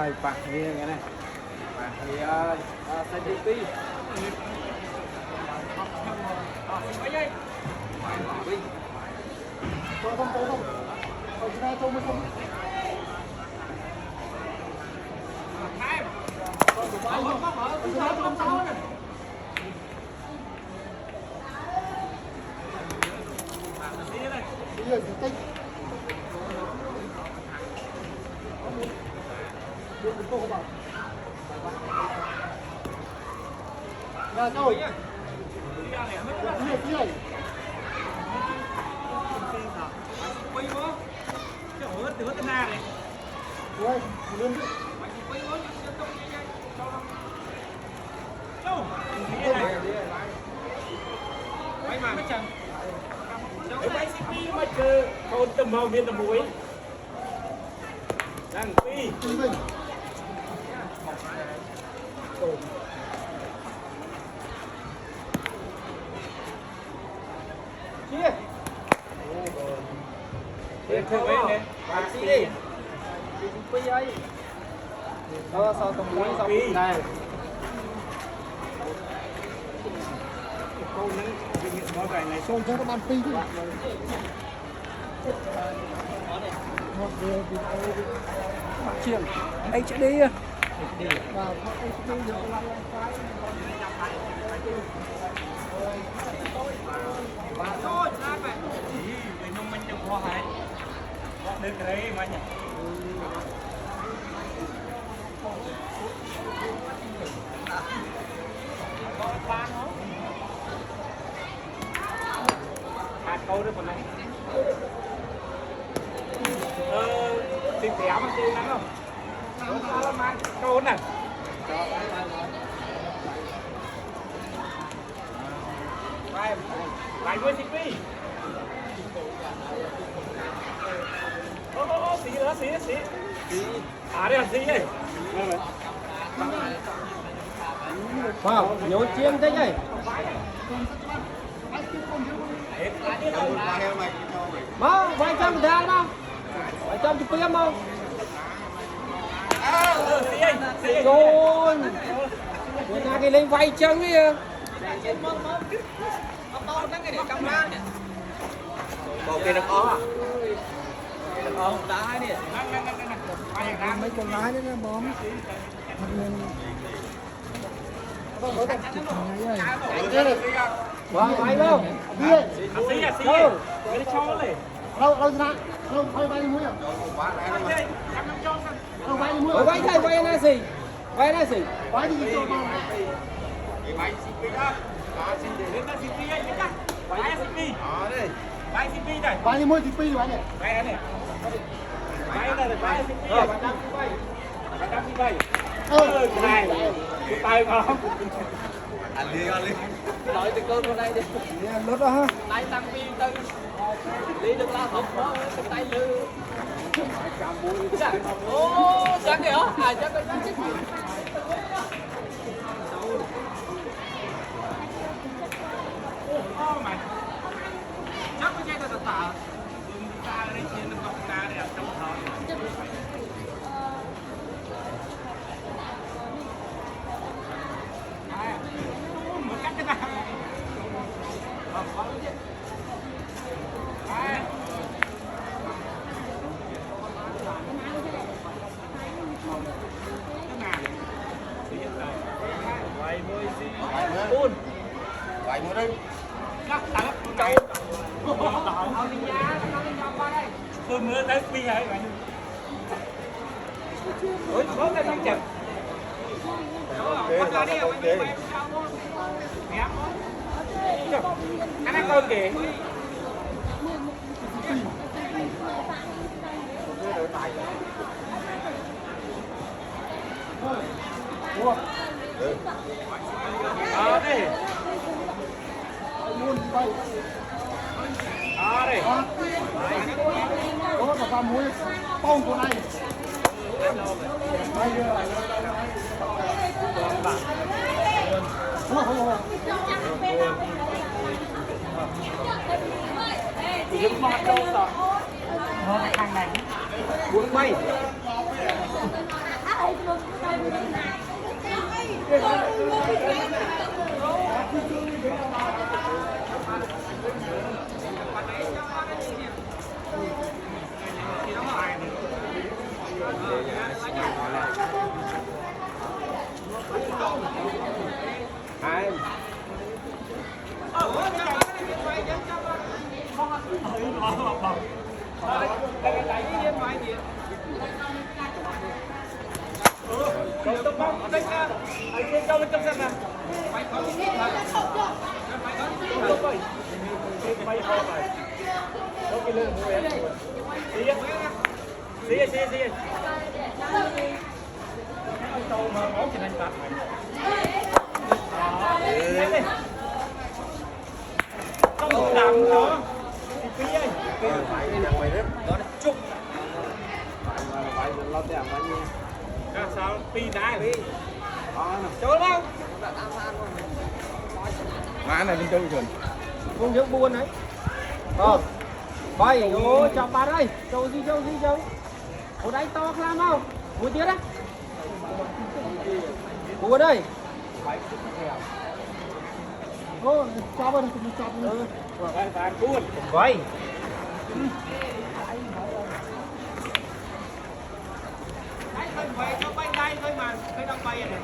ơi, bạc nghe nghe này. Bạc thì sai đi tí. Mấy giây. Không không không. Không ra không mới không. Ra thôi. Quay bó. Cái ổ từ hết na này. Rồi, luôn. Quay bó quay mà chẳng. Quay CP mà chờ con tầm màu miền tầm muối. Đang phi. Chia. Để không ấy nè. Bác sĩ đi. Phi ấy. Sao tầm muối sao này. Câu nắng món cái này Xong cho nó bàn phi chứ. Chiên HD Vào HD được nông minh trong khoa hay được cái đấy mà nhỉ câu đó còn này thì kéo mà chơi lắm không nó lắm mà câu này lại với CP xí nữa xí à đây là xí này wow, nhổ chiên thế nhỉ? Mau, vài trăm ra không? Vài trăm chụp phim không? Rồi, người ta cái lên vay chân ấy. bộ kia nó có à? Đá nè. Mấy con lái đấy nó bom. Wow, bay không? Điên. Xí cái cho này. Đâu ra? Đâu bay đi muối à? Đâu bay đi muối. Bay đây, bay này gì? Bay này gì? Bay đi cho bao. Bay CP đó. Đến là CP ấy nhá. Bay CP. Đây. Bay CP đây. Bay đi muối CP bay này. Bay này. Bay này bay CP. Bay bay. Này. Cái tay không? Anh đi. Nói từ con vào đây đi. Lốt đó ha. Tay tăng pin từ đi được la học đó tay lư. Ô, chắc kìa. À chắc cái chắc. Chắc cái dây ta tạ. Ta đây trên nó không ta đây trong thôi. Một cách cái nào. Vậy mua đi. Tôi mưa tới phi hay vậy. Ôi, có cái thằng chậm. Anh ăn con kìa. Đây. Đây. Có cả muối bông của này. Dừng mặt đâu rồi. Hàng này. Buông bay. Hai. Cậu tông bóng, đánh ra. Anh trên cho bên trong sân nè. Tông ơi. Bay ho rồi. Đâu cái lưng của em. Xí. Ông tàu mà bóng thì đánh tạt. Không làm đó. Phi ơi. Phải quay rớt. Đó là chụp. Phải lo tiền bao nhiêu. Sao Phi đá đi. Chơi không? Má này bên chơi rồi. Không nhớ buồn đấy. Bay, ôi chào bạn ơi. Châu gì. Ở đây to làm không? Một tiếng đấy. Buồn đây. Ô, cho bên cùng chọc nữa. Bạn buồn. Vậy. Đấy, thôi vậy, nó bay đây thôi mà, cái đang bay này.